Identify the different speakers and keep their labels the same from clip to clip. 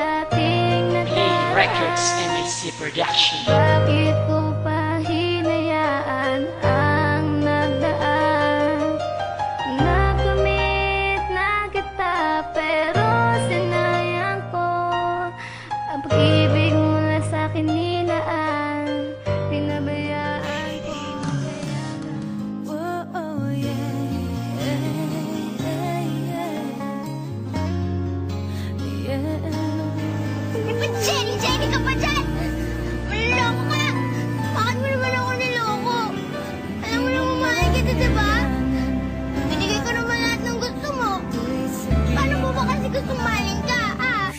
Speaker 1: dating nakaraan.
Speaker 2: Records MAC Production.
Speaker 1: Bakit ko pa hinayaan ang nagdaan? Nakamit na kita pero sinayang ko ang pag-ibig mula sa'kin nilaan. Pinabayaan ko. Oh, oh yeah.
Speaker 3: Jenny ka pa dyan! Maloloko ka! Bakit mo naman ako niloko? Alam mo naman mahal kita, diba? Binigay ko naman lahat ng gusto mo. Paano mo ba kasi gusto mahalin ka, ah?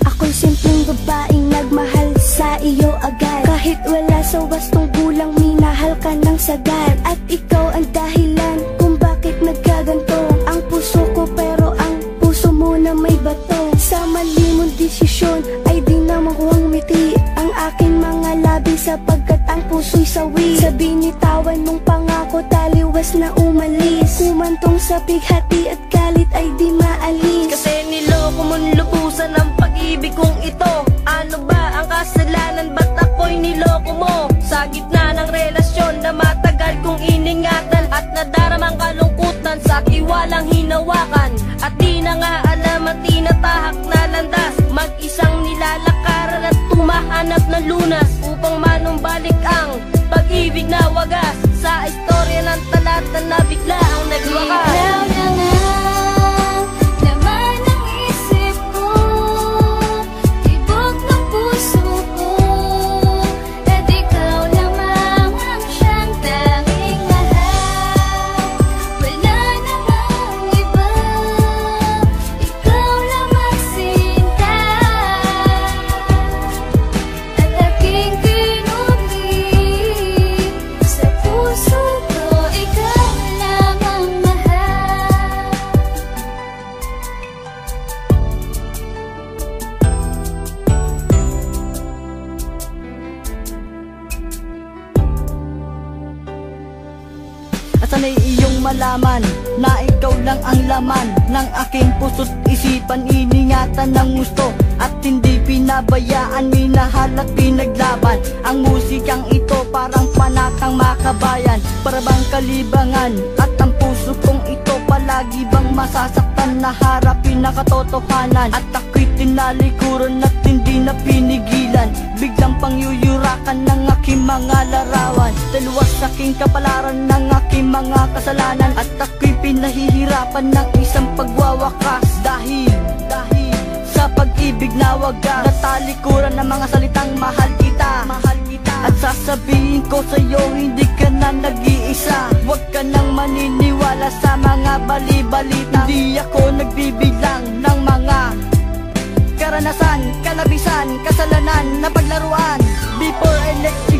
Speaker 4: Ako'y simpleng babaeng nagmahal sa iyo agad. Kahit wala sa wastong gulang, minahal ka ng sagad. At ikaw ang dahilan kung bakit nagkaganto ang puso ko, pero ang puso mo na may bato. Sa mali mong desisyon ay di na makuhang ngiti ang aking mga labi, sapagkat ang puso'y sawi. Sa binitawan mong pangako, taliwas na umalis. Kumantong sa bighati at galit ay di maalis.
Speaker 5: Kasi niloko mong lubusan ang pag-ibig kong ito. Ano ba ang kasalanan, ba't ako'y niloko mo? Sa gitna ng relasyon na matagal kong iningatan, at nadaramang kalungkutan sa tiwalang hinawakan. At di na nga alam at tinatahak na landas, mag-isang nilalakaran at tumahanap ng lunas, upang manumbalik ang pag-ibig na wagas. Sa istorya ng talata na bigla ang nagwakas.
Speaker 1: Ikaw na nga, laman ng isip ko, tibok ng puso ko. At ikaw lamang ang siyang tanging mahal. Wala namang iba, ikaw lamang sinta. At aking kinulit sa puso ko, ikaw lamang mahal.
Speaker 5: At sana'y iyong malaman na ikaw lang ang laman ng aking puso't isipan. Iningatan ng gusto at hindi pinabayaan, minahal at pinaglaban. Ang musikang ito parang panakang makabayan, para bang kalibangan. At ang puso kong ito palagi bang masasaktan na harapin na katotohanan. At ako'y tinalikuran at hindi na pinigilan, biglang pangyuyurakan ng aking mga larawan. Dalawas sa aking kapalaran ng aking mga kasalanan, at ako'y pinahihirapan ng isang pagwawakas. Dahil sa pag-ibig na wagas, natalikuran ng mga salitang mahal kita. At sasabihin ko sa'yo, hindi ka na nag-iisa. Huwag ka nang maniniwala sa mga bali-balita. Hindi ako nagbibilang ng mga karanasan, kalabisan, kasalanan na paglaruan. Before I let you